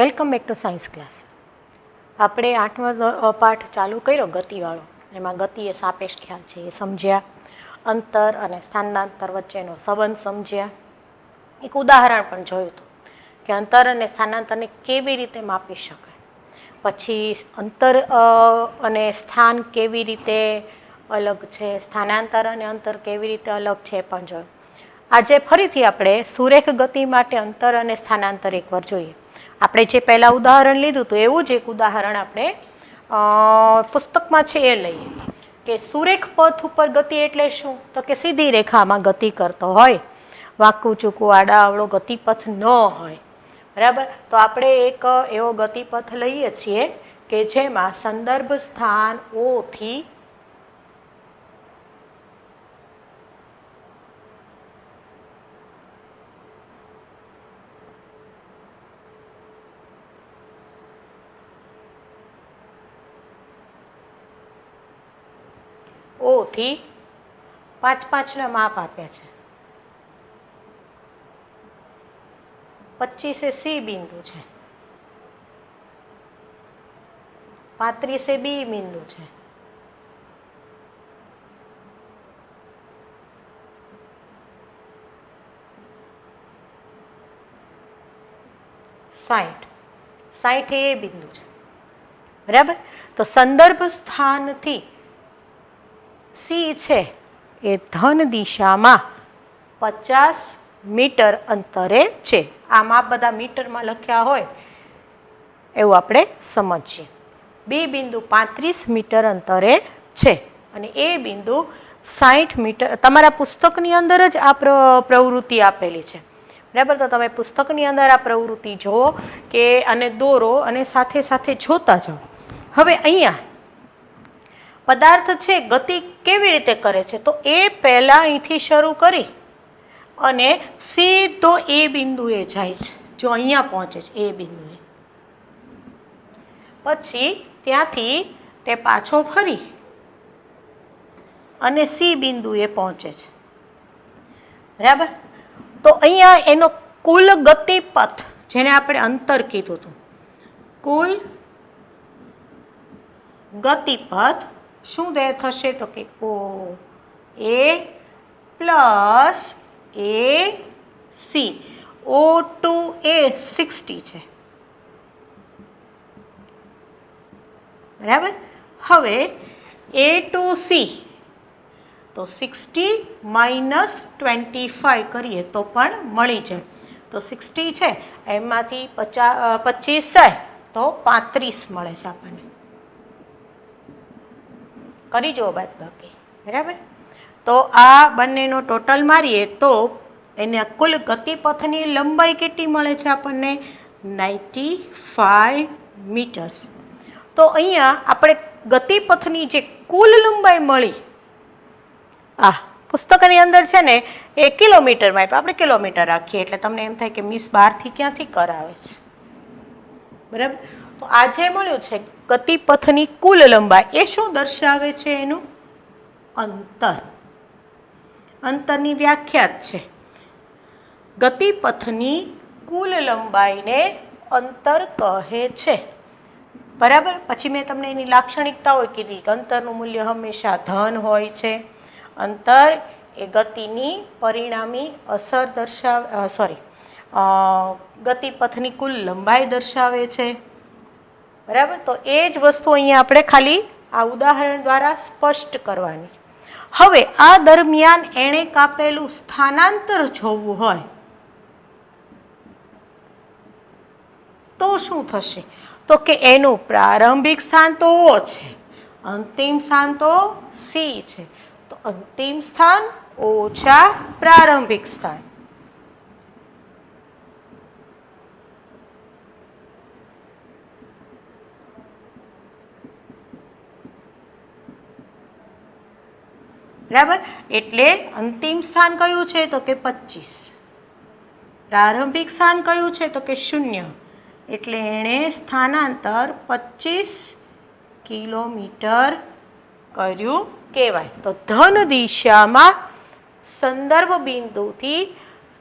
Welcome back to science class. આપણે 8મો પાઠ ચાલુ કર્યો ગતિવાળો. એમાં ગતિ એ સાપેક્ષ ખ્યાલ છે એ સમજ્યા, અંતર અને સ્થાનાંતર વચ્ચેનો સંબંધ સમજ્યા, એક ઉદાહરણ પણ જોયું હતું કે અંતર અને સ્થાનાંતરને કેવી રીતે માપી શકાય, પછી અંતર અને સ્થાન કેવી રીતે અલગ છે, સ્થાનાંતર અને અંતર કેવી રીતે અલગ છે એ પણ જોયું. આજે ફરીથી આપણે સુરેખ ગતિ માટે અંતર અને સ્થાનાંતર એકવાર જોઈએ. આપણે જે પહેલાં ઉદાહરણ લીધું હતું એવું જ એક ઉદાહરણ આપણે પુસ્તકમાં છે એ લઈએ કે સુરેખ પથ ઉપર ગતિ એટલે શું? તો કે સીધી રેખામાં ગતિ કરતો હોય, વાંકું ચૂકું આડા અવળો ગતિપથ ન હોય. બરાબર, તો આપણે એક એવો ગતિપથ લઈએ છીએ કે જેમાં સંદર્ભ સ્થાન ઓ થી થી 5-5 માપ આપ્યા છે. 25 એ સી બિંદુ છે, 35 એ બી બિંદુ છે, 60 એ બિંદુ છે. બરાબર, તો સંદર્ભ સ્થાનથી સી છે એ ધન દિશામાં 50 મીટર અંતરે છે. આ માપ બધા મીટરમાં લખ્યા હોય એવું આપણે સમજીએ. બી બિંદુ 35 મીટર અંતરે છે અને એ બિંદુ 60 મીટર. તમારા પુસ્તકની અંદર જ આ પ્રવૃત્તિ આપેલી છે. બરાબર, તો તમે પુસ્તકની અંદર આ પ્રવૃત્તિ જુઓ કે અને દોરો અને સાથે સાથે જોતા જાઓ. હવે અહીંયા પદાર્થ છે ગતિ કેવી રીતે કરે છે? તો એ પહેલાં અહીંથી શરૂ કરી અને સીધો એ બિંદુએ જાય છે. જો અહીંયા પહોંચે છે એ બિંદુએ, પછી ત્યાંથી તે પાછો ફરી અને સી બિંદુએ પહોંચે છે. બરાબર, તો અહીંયા એનો કુલ ગતિપથ, જેને આપણે અંતર કીધું હતું, કુલ ગતિપથ શું થશે? તો કે ઓ એ plus A C. O two એ 60 છે. બરાબર, હવે એ ટુ સી તો 60 માઇનસ 25 કરીએ તો પણ મળી જાય. તો 60 છે એમાંથી 25 જાય તો 35 મળે છે આપણને. કરી જુઓ બાદ બાકી. બરાબર, તો આ બંનેનો ટોટલ મારીએ તો એને કુલ ગતિપથની લંબાઈ કેટલી મળે છે આપણને? 95 મીટર્સ. તો અહીંયા આપણે ગતિપથની જે કુલ લંબાઈ મળી, આ પુસ્તકની અંદર છે ને એ કિલોમીટરમાં આપ્યા, આપણે કિલોમીટર રાખીએ એટલે તમને એમ થાય કે મિસ બહારથી ક્યાંથી કરાવે છે. બરાબર, તો આ જે મળ્યું છે ગતિપથની કુલ લંબાઈ, એ શું દર્શાવે છે? એનું અંતર. અંતરની વ્યાખ્યા જ છે. ગતિપથની કુલ લંબાઈને અંતર કહે છે. બરાબર, પછી મેં તમને એની લાક્ષણિકતાઓ કીધી કે અંતરનું મૂલ્ય હંમેશા ધન હોય છે. અંતર એ ગતિની પરિણામી અસર ગતિપથની કુલ લંબાઈ દર્શાવે છે. બરાબર, તો એ જ વસ્તુ અહીંયા આપણે ખાલી આ ઉદાહરણ દ્વારા સ્પષ્ટ કરવાની. હવે આ દરમિયાન એણે કાપેલું સ્થાનાંતર જોવું હોય તો શું થશે? તો કે એનું પ્રારંભિક સ્થાન તો ઓ છે, અંતિમ સ્થાન તો સી છે. તો અંતિમ સ્થાન ઓછા પ્રારંભિક સ્થાન. બરાબર, એટલે અંતિમ સ્થાન કયું છે? તો કે 25. પ્રારંભિક સ્થાન કયું છે? તો કે 0. એટલે એણે સ્થાનાંતર 25 કિલોમીટર કર્યું કહેવાય. તો ધન દિશામાં સંદર્ભ બિંદુથી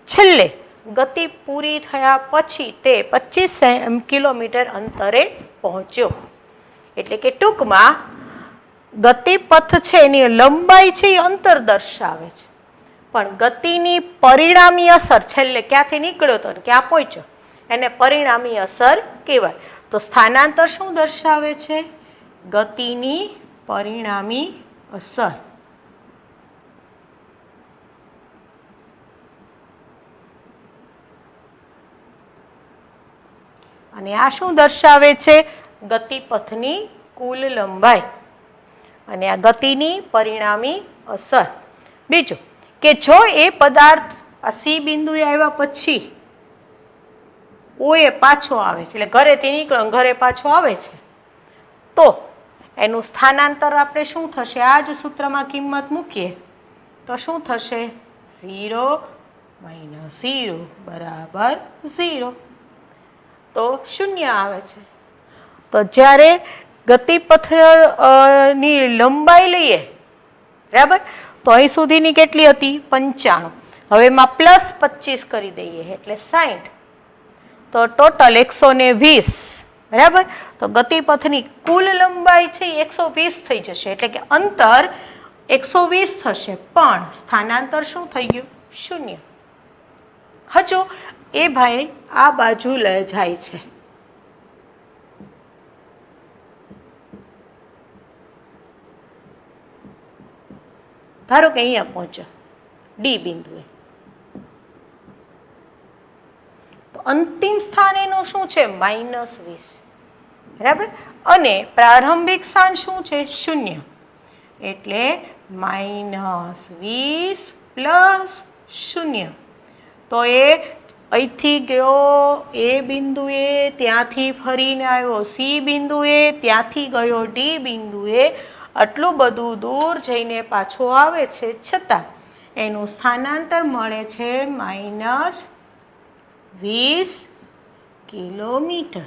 છેલ્લે ગતિ પૂરી થયા પછી તે 25 કિલોમીટર અંતરે પહોંચ્યો. એટલે કે ટૂંકમાં ગતિપથ છે એની લંબાઈ છે એ અંતર દર્શાવે છે, પણ ગતિની પરિણામી અસર છેલ્લે ક્યાંથી નીકળ્યો હતો ને ક્યાં પહોંચ્યો એને પરિણામી અસર કહેવાય. તો સ્થાનાંતર શું દર્શાવે છે? ગતિની પરિણામી અસર. અને આ શું દર્શાવે છે? ગતિપથની કુલ લંબાઈ અને આ ગતિની પરિણામી અસર. બીજું કે જો એ પદાર્થ આ સી બિંદુએ આવ્યા પછી ઓ એ પાછો આવે છે, એટલે ઘરેથી નીકળો ઘરે પાછો આવે છે, તો એનું સ્થાનાંતર આપણે શું થશે? આ જ સૂત્રમાં કિંમત મૂકીએ તો શું થશે? 0 - 0 બરાબર 0. તો 0 આવે છે. તો જ્યારે ગતિપથની લંબાઈ લઈએ, બરાબર, તો અહીં સુધીની કેટલી હતી? 95. હવે એમાં +25 કરી દઈએ એટલે 60. તો ટોટલ 120. બરાબર. તો ગતિપથની કુલ લંબાઈ છે એ 120 થઈ જશે, એટલે કે અંતર 120 થશે, પણ સ્થાનાંતર શું થઈ ગયું? 0. હજુ એ ભાઈ આ બાજુ લઈ જાય છે, ધારો કે અહીંયા પહોંચ્યો ડી બિંદુએ, તો અંતિમ સ્થાન એનું શું છે? -20. બરાબર. અને પ્રારંભિક સ્થાન શું છે? 0. એટલે -20 + 0. તો એ અહીંથી ગયો એ બિંદુએ, ત્યાંથી ફરીને આવ્યો સી બિંદુએ, ત્યાંથી ગયો ડી બિંદુએ, આટલું બધું દૂર જઈને પાછો આવે છે, છતાં એનું સ્થાનાંતર મળે છે -20 કિલોમીટર.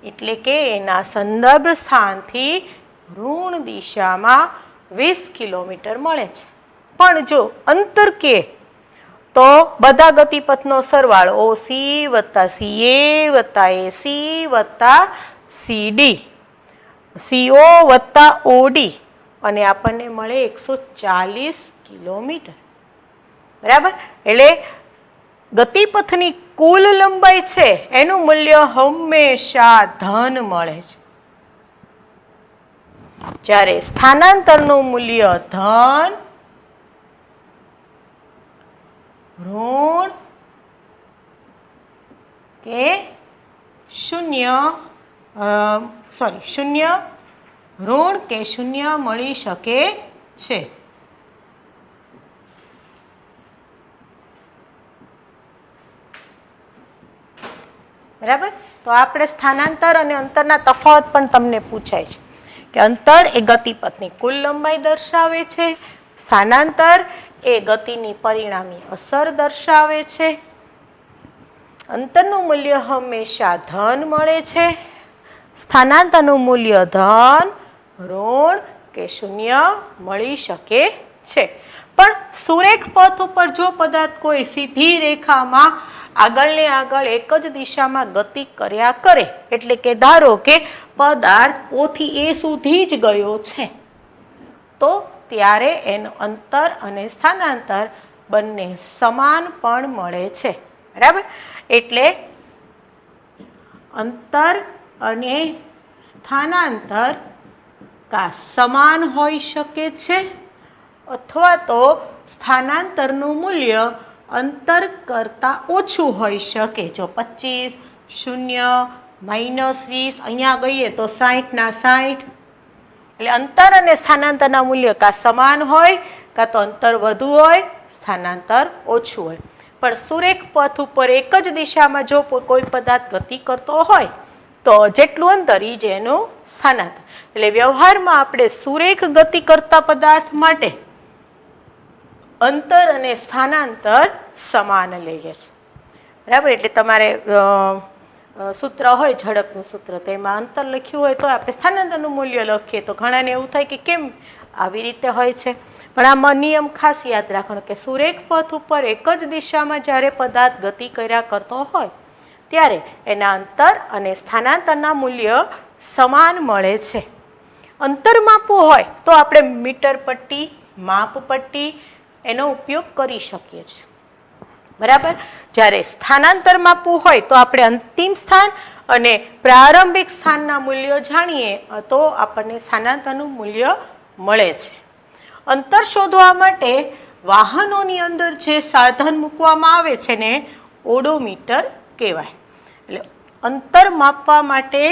એટલે કે એના સંદર્ભ સ્થાનથી ઋણ દિશામાં 20 કિલોમીટર મળે છે. પણ જો અંતર કે તો બધા ગતિપથનો સરવાળો OC + CA + AC + CD, CO + OD, અને આપણને મળે 140 કિલોમીટર. બરાબર. એટલે ગતિપથની કુલ લંબાઈ છે એનું મૂલ્ય હંમેશા ધન મળે છે, જ્યારે સ્થાનાંતરનું મૂલ્ય ધન, ઋણ કે 0 ઋણ કે 0 મળી શકે છે. બરાબર. તો આપણે સ્થાનાંતર અને અંતરના તફાવત પણ તમને પૂછાય છે કે અંતર એ ગતિપથની કુલ લંબાઈ દર્શાવે છે, સ્થાનાંતર એ ગતિની પરિણામી અસર દર્શાવે છે. અંતરનું મૂલ્ય હંમેશા ધન મળે છે, સ્થાનાંતરનું મૂલ્ય ધન, ઋણ કે 0 મળી શકે છે. પણ સુરેખ પથ ઉપર જો પદાર્થ કોઈ સીધી રેખામાં આગળ ને આગળ એક જ દિશામાં ગતિ કર્યા કરે, એટલે કે ધારો કે પદાર્થ O થી A સુધી જ ગયો છે, તો ત્યારે એનું અંતર અને સ્થાનાંતર બંને સમાન પણ મળે છે. બરાબર. એટલે અંતર અને સ્થાનાંતર કા સમાન હોઈ શકે છે, અથવા તો સ્થાનાંતરનું મૂલ્ય અંતર કરતાં ઓછું હોઈ શકે. જો 25, 0, -20, અહીંયા ગઈએ તો 60 ના 60. એટલે અંતર અને સ્થાનાંતરના મૂલ્ય કાં સમાન હોય, કાં તો અંતર વધુ હોય, સ્થાનાંતર ઓછું હોય. પણ સુરેખ પથ ઉપર એક જ દિશામાં જો કોઈ પદાર્થ ગતિ કરતો હોય તો જેટલું અંતર એ જ એનું સ્થાનાંતર. એટલે વ્યવહારમાં આપણે સુરેખ ગતિ કરતા પદાર્થ માટે અંતર અને સ્થાનાંતર સમાન લઈએ છીએ. બરાબર. એટલે તમારે સૂત્ર હોય ઝડપનું સૂત્ર, તો એમાં અંતર લખ્યું હોય તો આપણે સ્થાનાંતરનું મૂલ્ય લખીએ, તો ઘણાને એવું થાય કે કેમ આવી રીતે હોય છે. પણ આમાં નિયમ ખાસ યાદ રાખવાનો કે સુરેખ પથ ઉપર એક જ દિશામાં જ્યારે પદાર્થ ગતિ કર્યા કરતો હોય ત્યારે એના અંતર અને સ્થાનાંતરના મૂલ્ય સમાન મળે છે. અંતર માપવું હોય તો આપણે મીટર પટ્ટી, માપ પટ્ટી એનો ઉપયોગ કરી શકીએ છીએ. બરાબર. જ્યારે સ્થાનાંતર માપવું હોય તો આપણે અંતિમ સ્થાન અને પ્રારંભિક સ્થાનના મૂલ્યો જાણીએ તો આપણને સ્થાનાંતરનું મૂલ્ય મળે છે. અંતર શોધવા માટે વાહનોની અંદર જે સાધન મૂકવામાં આવે છે ને ઓડોમીટર કહેવાય. એટલે અંતર માપવા માટે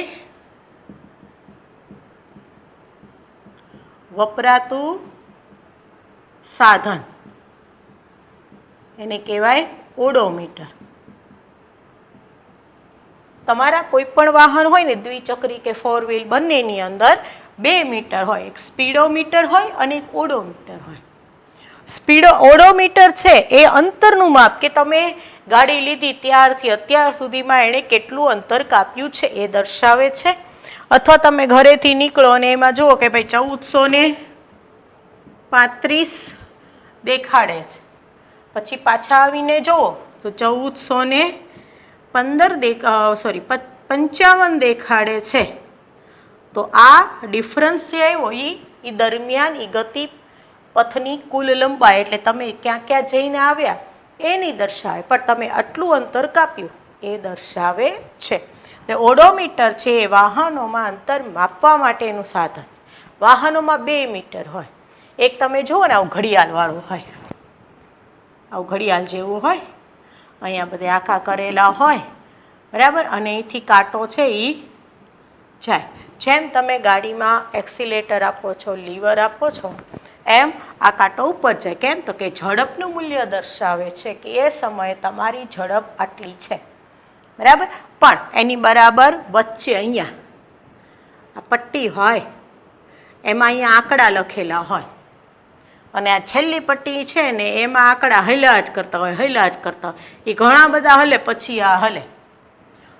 વપરાતું સાધન એને કહેવાય ઓડોમીટર. તમારા કોઈ પણ વાહન હોય ને દ્વિચક્રી કે 4 વ્હીલ બંનેની અંદર 2 મીટર હોય, એક સ્પીડોમીટર હોય અને એક ઓડોમીટર હોય. ઓડોમીટર છે એ અંતરનું માપ કે તમે ગાડી લીધી ત્યારથી અત્યાર સુધીમાં એણે કેટલું અંતર કાપ્યું છે એ દર્શાવે છે. અથવા તમે ઘરેથી નીકળો અને એમાં જુઓ કે ભાઈ 1435 દેખાડે છે, પછી પાછા આવીને જુઓ તો 55 દેખાડે છે. તો આ ડિફરન્સ જે આવ્યો એ દરમિયાન એ ગતિ પથની કુલ લંબાઈ એટલે તમે ક્યાં ક્યાં જઈને આવ્યા એની દર્શાવે, પણ તમે આટલું અંતર કાપ્યું એ દર્શાવે છે. ઓડોમીટર છે એ વાહનોમાં અંતર માપવા માટેનું સાધન. વાહનોમાં 2 મીટર હોય. એક તમે જુઓ ને આવું ઘડિયાળ વાળું હોય, આવું ઘડિયાળ જેવું હોય, અહીંયા બધે આખા કરેલા હોય, બરાબર. અને અહીંથી કાંટો છે એ જાય. જેમ તમે ગાડીમાં એક્સિલેટર આપો છો, લીવર આપો છો, એમ આ કાંટો ઉપર જાય. કેમ તો કે ઝડપનું મૂલ્ય દર્શાવે છે કે એ સમયે તમારી ઝડપ આટલી છે, બરાબર. પણ એની બરાબર વચ્ચે અહીંયા આ પટ્ટી હોય, એમાં અહીંયા આંકડા લખેલા હોય અને આ છેલ્લી પટ્ટી છે ને એમાં આંકડા હલ્યા જ કરતા હોય. એ ઘણા બધા હલે પછી આ હલે.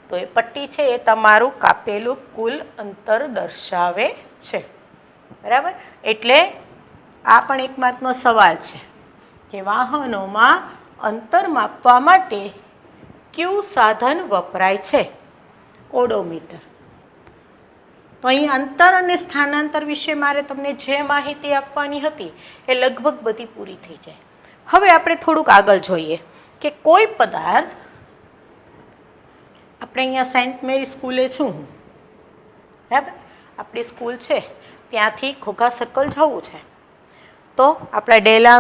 તો એ પટ્ટી છે એ તમારું કાપેલું કુલ અંતર દર્શાવે છે, બરાબર. એટલે આ પણ એક માતનો સવાલ છે કે વાહનોમાં અંતર માપવા માટે કયું સાધન વપરાય છે? ઓડોમીટર. તો અહીં અંતર અને સ્થાનાંતર વિશે મારે તમને જે માહિતી આપવાની હતી એ લગભગ બધી પૂરી થઈ જાય. હવે આપણે થોડુંક આગળ જોઈએ કે કોઈ પદાર્થ, આપણે અહીંયા સેન્ટ મેરી સ્કૂલે છું હું, બરાબર. આપણી સ્કૂલ છે ત્યાંથી ઘોઘા સર્કલ જવું છે તો આપણા ડેલા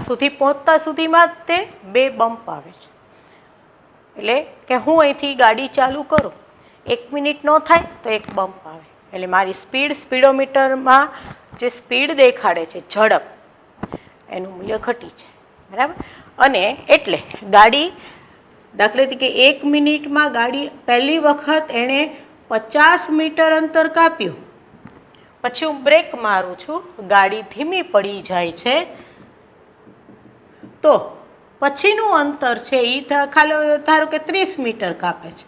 સુધી પહોંચતા સુધીમાં તે 2 બમ્પ આવે છે. એટલે કે હું અહીંથી ગાડી ચાલુ કરું, 1 મિનિટ ન થાય તો 1 બમ્પ આવે. એટલે મારી સ્પીડોમીટરમાં જે સ્પીડ દેખાડે છે, ઝડપ, એનું મૂલ્ય ઘટી છે, બરાબર. અને એટલે ગાડી, દાખલા તરીકે 1 મિનિટમાં ગાડી પહેલી વખત એણે 50 મીટર અંતર કાપ્યું, પછી હું બ્રેક મારું છું, ગાડી ધીમી પડી જાય છે, તો પછીનું અંતર છે એ ધારો કે 30 મીટર કાપે છે,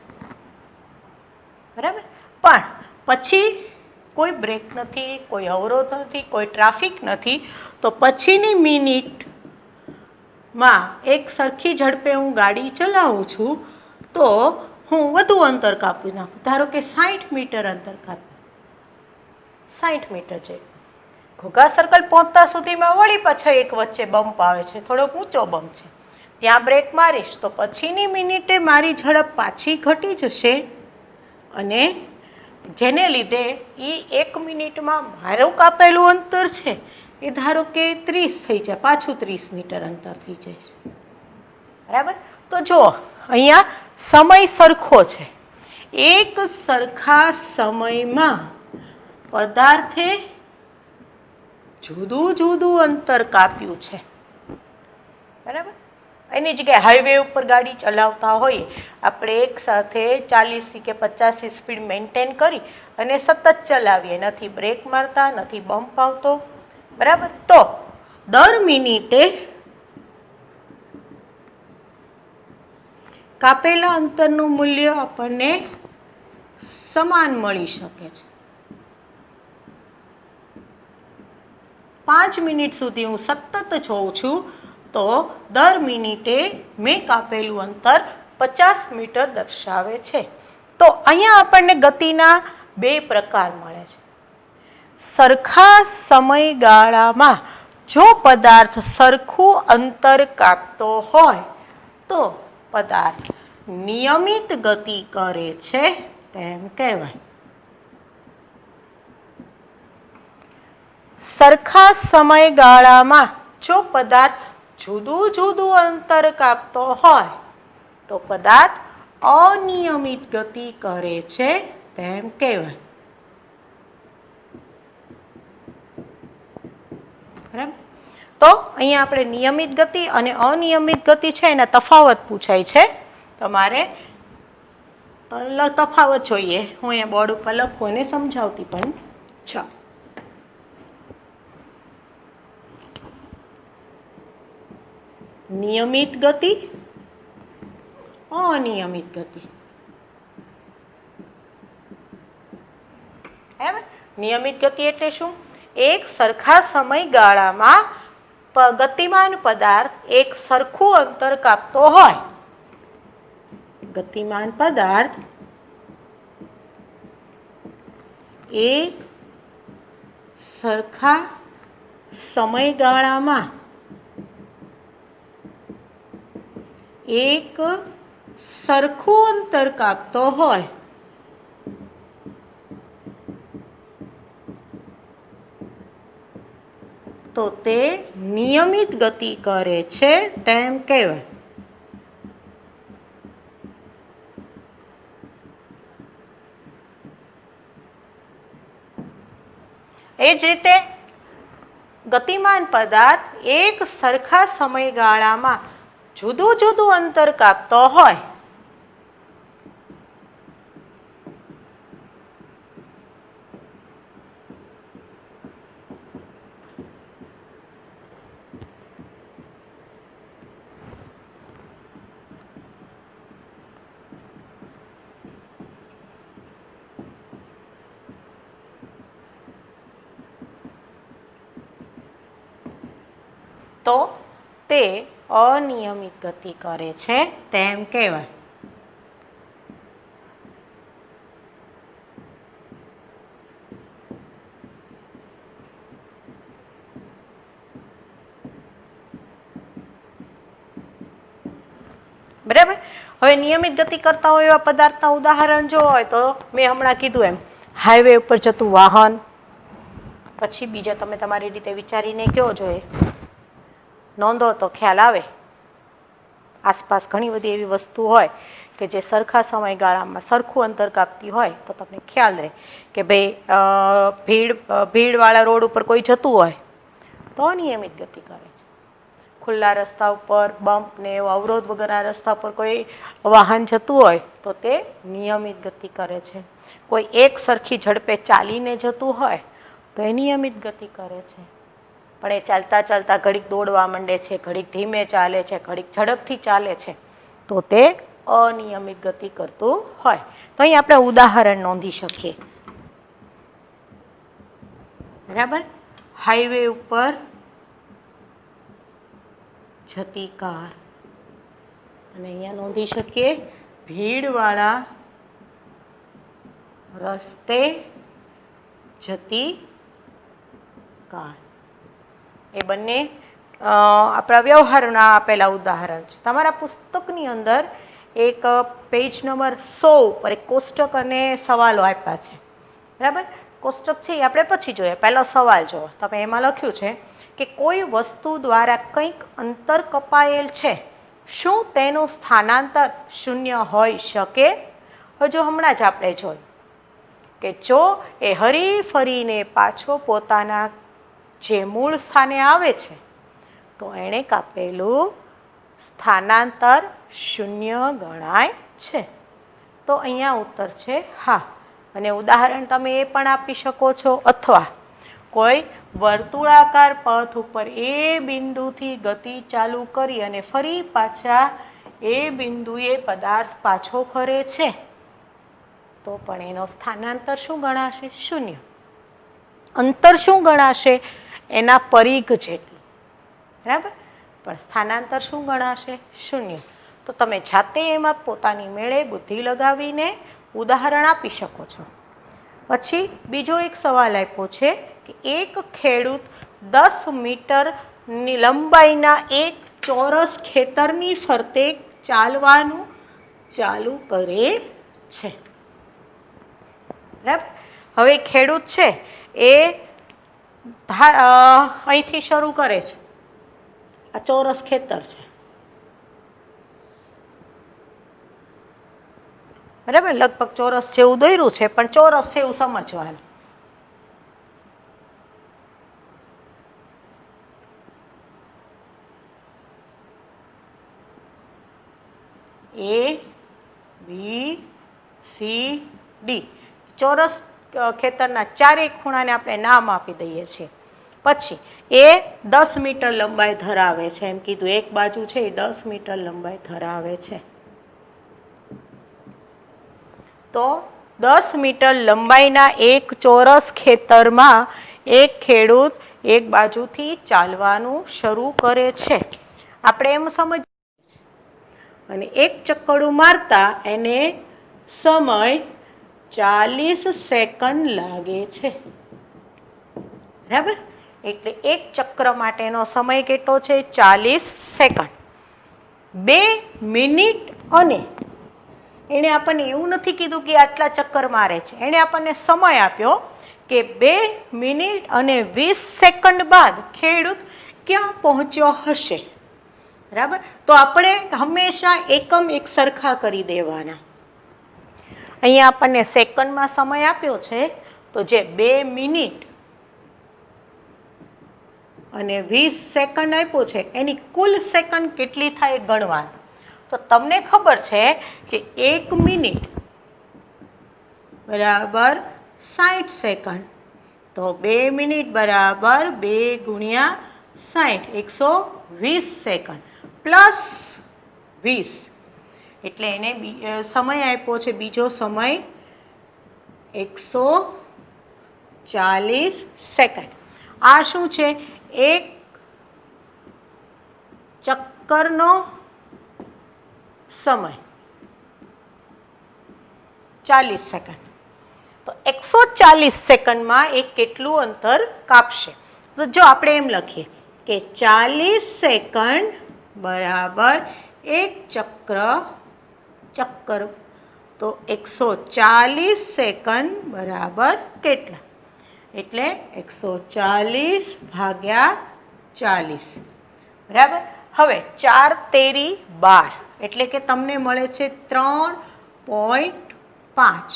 બરાબર. પણ પછી કોઈ બ્રેક નથી, કોઈ અવરોધ નથી, કોઈ ટ્રાફિક નથી, તો પછીની મિનિટમાં એક સરખી ઝડપે હું ગાડી ચલાવું છું તો હું વધુ અંતર કાપી નાખું. ધારો કે 60 મીટર અંતર કાપ્યું, 60 મીટર છે. ઘોઘા સર્કલ પહોંચતા સુધીમાં વળી પાછો એક વચ્ચે બમ્પ આવે છે, થોડોક ઊંચો બમ્પ છે, ત્યાં બ્રેક મારીશ તો પછીની મિનિટે મારી ઝડપ પાછી ઘટી જશે અને જેને લીધે એ 1 મિનિટમાં મારું કાપેલું અંતર છે એ ધારો કે 30 થઈ જાય, પાછું 30 મીટર અંતર થઈ જાય, બરાબર. તો જો અહીંયા સમય સરખો છે, એક સરખા સમયમાં પદાર્થે જુદું જુદું અંતર કાપ્યું છે, બરાબર. એની જગ્યાએ હાઈવે ઉપર ગાડી ચલાવતા હોઈએ આપણે એક સાથે 40 કે 50 સ્પીડ મેન્ટેન કરી અને સતત ચલાવીએ, નથી બ્રેક મારતા, નથી બમ્પ આવતો, બરાબર. તો દર મિનિટે કાપેલા અંતરનું મૂલ્ય આપણને સમાન મળી શકે છે. 5 મિનિટ સુધી હું સતત જોઉં છું તો દર મિનિટે મેં કાપેલું અંતર 50 મીટર દર્શાવે છે. તો અહીંયા આપણને ગતિના બે પ્રકાર મળે છે. સરખા સમયગાળામાં જો પદાર્થ સરખું અંતર કાપતો હોય તો પદાર્થ નિયમિત ગતિ કરે છે તેમ કહેવાય. સરખા સમયગાળામાં જો પદાર્થ જુદું જુદું અંતર કાપતો હોય તો પદાર્થ અનિયમિત ગતિ કરે છે તેમ કહેવાય. બરાબર? તો અહીંયા આપણે નિયમિત ગતિ અને અનિયમિત ગતિ છે એના તફાવત પૂછાય છે. તમારે તફાવત જોઈએ. હું અહીંયા બોર્ડ ઉપર લખું અને સમજાવતી પણ છે. નિયમિત ગતિ, અનિયમિત ગતિ. બરાબર? નિયમિત ગતિ એટલે શું? એક સરખા સમયગાળામાં ગતિમાન પદાર્થ એક સરખું અંતર કાપતો હોય. ગતિમાન પદાર્થ એક સરખા સમયગાળામાં એક સરખું અંતર કાપતો હોય તો તે નિયમિત ગતિ કરે છે તેમ કહેવાય. એ જ રીતે ગતિમાન પદાર્થ એક સરખા સમયગાળામાં જુદું જુદું અંતર કાપતો હોય તો તે અનિયમિત ગતિ કરે છે તેમ કહેવાય. બરાબર? હવે નિયમિત ગતિ કરતા હોય એવા પદાર્થના ઉદાહરણ જો હોય તો મેં હમણાં કીધું એમ હાઈવે ઉપર જતું વાહન, પછી બીજા તમે તમારી રીતે વિચારીને કહો જોઈએ, નોંધો તો ખ્યાલ આવે. આસપાસ ઘણી બધી એવી વસ્તુ હોય કે જે સરખા સમયગાળામાં સરખું અંતર કાપતી હોય તો તમને ખ્યાલ રહે કે ભાઈ ભીડવાળા રોડ ઉપર કોઈ જતું હોય તો અનિયમિત ગતિ કરે છે. ખુલ્લા રસ્તા ઉપર બમ્પ ને એવો અવરોધ વગરના રસ્તા પર કોઈ વાહન જતું હોય તો તે નિયમિત ગતિ કરે છે. કોઈ એક સરખી ઝડપે ચાલીને જતું હોય તો એ નિયમિત ગતિ કરે છે. પણ એ ચાલતા ચાલતા ઘડીક દોડવા માંડે છે, ઘડીક ધીમે ચાલે છે, ઘડીક ઝડપથી ચાલે છે તો તે અનિયમિત ગતિ કરતું હોય. તો અહીં આપણે ઉદાહરણ નોંધી શકીએ. બરાબર? હાઈવે ઉપર જતી કાર અને અહીંયા નોંધી શકીએ ભીડવાળા રસ્તે જતી કાર. એ બંને આપણા વ્યવહારના આપેલા ઉદાહરણ છે. તમારા પુસ્તકની અંદર એક પેજ નંબર 100 ઉપર એક કોષ્ટક અને સવાલો આપ્યા છે. બરાબર? કોષ્ટક છે એ આપણે પછી જોઈએ, પહેલો સવાલ જુઓ. તમે એમાં લખ્યું છે કે કોઈ વસ્તુ દ્વારા કંઈક અંતર કપાયેલ છે, શું તેનું સ્થાનાંતર શૂન્ય હોઈ શકે? હજુ હમણાં જ આપણે જોયું કે જો એ હરી ફરીને પાછો પોતાના જે મૂળ સ્થાને આવે છે તો એણે કાપેલું સ્થાનાંતર શૂન્ય ગણાય છે. તો અહીંયા ઉત્તર છે હા. અને ઉદાહરણ તમે એ પણ આપી શકો છો, અથવા કોઈ વર્તુળાકાર પથ ઉપર એ બિંદુથી ગતિ ચાલુ કરી અને ફરી પાછા એ બિંદુએ પદાર્થ પાછો ફરે છે તો પણ એનો સ્થાનાંતર શું ગણાશે? શૂન્ય. અંતર શું ગણાશે? એના પરિઘ જેટલું, બરાબર. પણ સ્થાનાંતર શું ગણાશે? શૂન્ય. તો તમે જાતે એમાં પોતાની મેળે બુદ્ધિ લગાવીને ઉદાહરણ આપી શકો છો. પછી બીજો એક સવાલ આપ્યો છે કે એક ખેડૂત 10 મીટરની લંબાઈના એક ચોરસ ખેતરની ફરતે ચાલવાનું ચાલુ કરે છે, બરાબર. હવે ખેડૂત છે એ અહીંથી શરૂ કરે છે, આ ચોરસ ખેતર છે, બરાબર. લગભગ ચોરસ જેવું દોર્યું છે, પણ ચોરસ છે એવું સમજવાનું. A, B, C, D ચોરસ ખેતરના ચારેય ખૂણાને આપણે નામ આપી દઈએ છીએ. પછી એ 10 મીટર લંબાઈ ધરાવે છે, એમ કીધું. એક બાજુ છે એ 10 મીટર લંબાઈ ધરાવે છે. તો 10 મીટર લંબાઈના એક ચોરસ ખેતરમાં એક ખેડૂત એક બાજુથી ચાલવાનું શરૂ કરે છે, આપણે એમ સમજ. અને એક ચક્કડું મારતા એને સમય 40 સેકન્ડ લાગે છે, બરાબર. એટલે એક ચક્ર માટેનો સમય કેટલો છે? 40 સેકન્ડ. 2 મિનિટ અને એણે આપણને એવું નથી કીધું કે આટલા ચક્કર મારે છે, એણે આપણને સમય આપ્યો કે 2 મિનિટ અને 20 સેકન્ડ બાદ ખેડૂત ક્યાં પહોંચ્યો હશે, બરાબર. તો આપણે હંમેશા એકમ એક સરખા કરી દેવાના. અહીંયા આપણને સેકન્ડમાં સમય આપ્યો છે, તો જે 2 મિનિટ અને 20 સેકન્ડ આપ્યો છે એની કુલ સેકન્ડ કેટલી થાય ગણવાનું. તો તમને ખબર છે કે 1 મિનિટ બરાબર 60 સેકન્ડ. તો 2 મિનિટ બરાબર 2 ગુણ્યા 60, 120 સેકન્ડ પ્લસ 20. એટલે એને સમય આપ્યો છે બીજો સમય 140 સેકન્ડ. આ શું છે? એક ચક્કરનો સમય 40 સેકન્ડ. તો 140 સેકન્ડમાં એ કેટલું અંતર કાપશે? તો જો આપણે એમ લખીએ કે 40 સેકન્ડ બરાબર એક ચક્કર, તો 140 સેકન્ડ બરાબર કેટલા? એટલે 140 ભાગ્યા 40, બરાબર. હવે 4 તેરી 12, એટલે કે તમને મળે છે 3.5.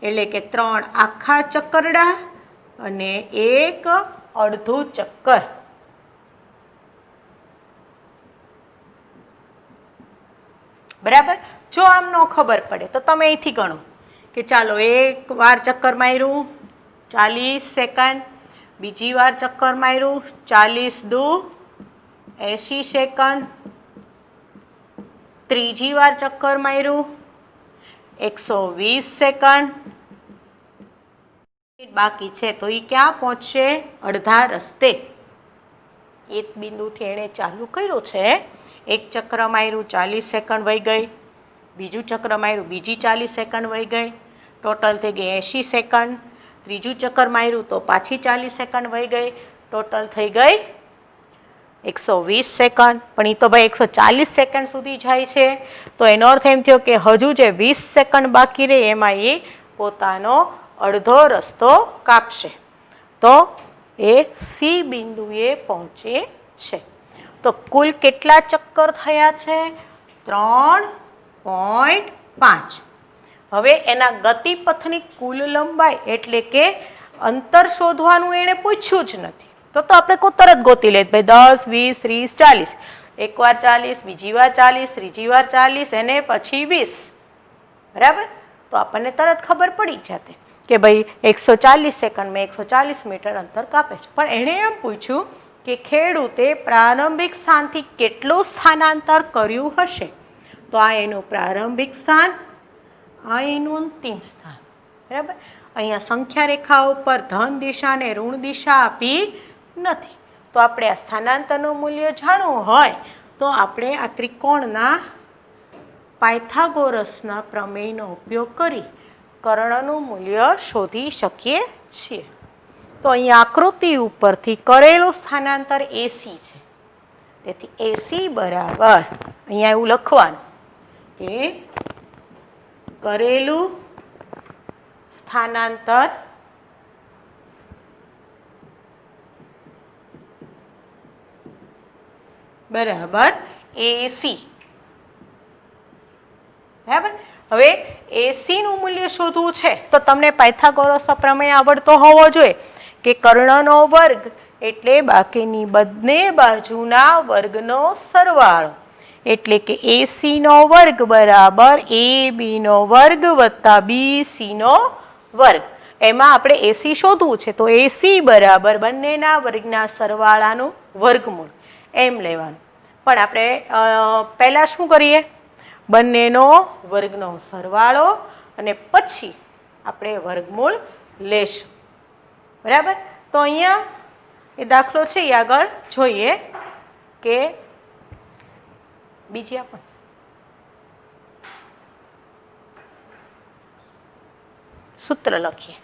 એટલે કે 3 આખા ચક્કરડા અને 1 અડધું ચક્કર, બરાબર. જો આમ ન ખબર પડે તો તમે અહીંથી ગણો કે ચાલો એક વાર ચક્કર માર્યું 40 સેકન્ડ, બીજી વાર ચક્કર માર્યું 40 દુ 80 સેકન્ડ, ત્રીજી વાર ચક્કર માર્યું 120 સેકન્ડ. બાકી છે તો એ ક્યાં પહોંચશે? અડધા રસ્તે. એક બિંદુથી એણે ચાલુ કર્યું છે, એક ચક્ર માર્યું 40 સેકન્ડ વહી ગઈ, બીજું ચક્ર માર્યું બીજી 40 સેકન્ડ વહી ગઈ, ટોટલ થઈ ગઈ 80 સેકન્ડ. ત્રીજું ચક્કર માર્યું તો પાછી 40 સેકન્ડ વહી ગઈ, ટોટલ થઈ ગઈ 120 સેકન્ડ. પણ એ તો ભાઈ 140 સેકન્ડ સુધી જાય છે, તો એનો અર્થ એમ થયો કે હજુ જે 20 સેકન્ડ બાકી રહે એમાં એ પોતાનો અડધો રસ્તો કાપશે. તો એ સી બિંદુએ પહોંચે છે. તો કુલ કેટલા ચક્કર થયા છે? 3.5. હવે એના ગતિપથની કુલ લંબાઈ એટલે કે અંતર શોધવાનું એણે પૂછ્યું જ નથી, તો આપણે તરત ગોતી લે ભાઈ 10, 20, 30, 40. એકવાર 40, બીજી વાર 40, ત્રીજી વાર 40 અને પછી 20, બરાબર. તો આપણને તરત ખબર પડી જશે કે ભાઈ 140 સેકન્ડમાં 140 મીટર અંતર કાપે છે. પણ એણે એમ પૂછ્યું કે ખેડૂતે પ્રારંભિક સ્થાનથી કેટલું સ્થાનાંતર કર્યું હશે. તો આ એનું પ્રારંભિક સ્થાન, આ એનું અંતિમ સ્થાન, બરાબર. અહીંયા સંખ્યા રેખા ઉપર ધન દિશા અને ઋણ દિશા આપી નથી. તો આપણે આ સ્થાનાંતરનું મૂલ્ય જાણવું હોય તો આપણે આ ત્રિકોણના પાયથાગોરસના પ્રમેયનો ઉપયોગ કરી કર્ણનું મૂલ્ય શોધી શકીએ છીએ. તો અહીંયા આકૃતિ ઉપરથી કરેલું સ્થાનાંતર એસી છે. તેથી એસી બરાબર અહીંયા એવું લખવાનું કે કરેલું સ્થાનાંતર બરાબર એસી. બરાબર. હવે એસીનું મૂલ્ય શોધવું છે તો તમને પાયથાગોરસનો પ્રમેય આવડતો હોવો જોઈએ કે કર્ણનો વર્ગ એટલે બાકીની બંને બાજુના વર્ગનો સરવાળો, એટલે કે એસીનો વર્ગ બરાબર એ બીનો વર્ગ વત્તા બીસીનો વર્ગ. એમાં આપણે એસી શોધવું છે તો એસી બરાબર બંનેના વર્ગના સરવાળાનું વર્ગમૂળ એમ લેવાનું. પણ આપણે પહેલાં શું કરીએ, બંનેનો વર્ગનો સરવાળો અને પછી આપણે વર્ગમૂળ લેશું. બરાબર. તો અહીંયા એ દાખલો છે એ આગળ જોઈએ કે બીજી આપણે સૂત્ર લખીએ.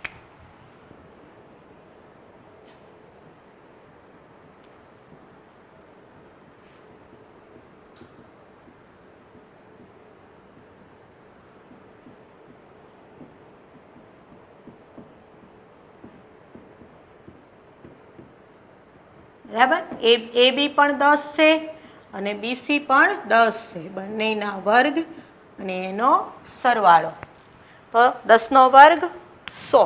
બરાબર. એ બી પણ 10 છે અને બીસી પણ 10 છે. બંનેના વર્ગ અને એનો સરવાળો. તો 10નો વર્ગ 100,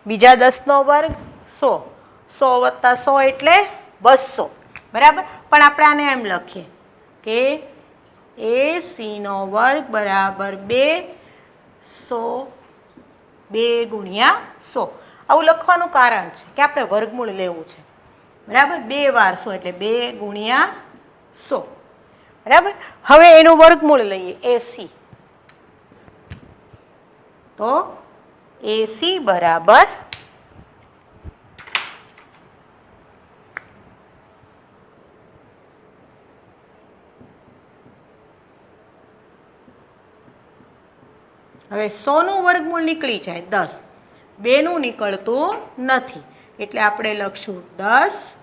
બીજા 10નો વર્ગ 100, 100 વત્તા 100 એટલે 200. બરાબર. પણ આપણે આને એમ લખીએ કે એસીનો વર્ગ બરાબર 200, 2 ગુણ્યા 100. આવું લખવાનું કારણ છે કે આપણે વર્ગમૂળ લેવું છે. બરાબર. 2 વાર 100 એટલે 2 ગુણ્યા 100. બરાબર. હવે એનું વર્ગમૂળ લઈએ એસી. તો એસી બરાબર હવે 100નું વર્ગમૂળ નીકળી જાય 10, 2નું નીકળતું નથી એટલે આપણે લખશું 10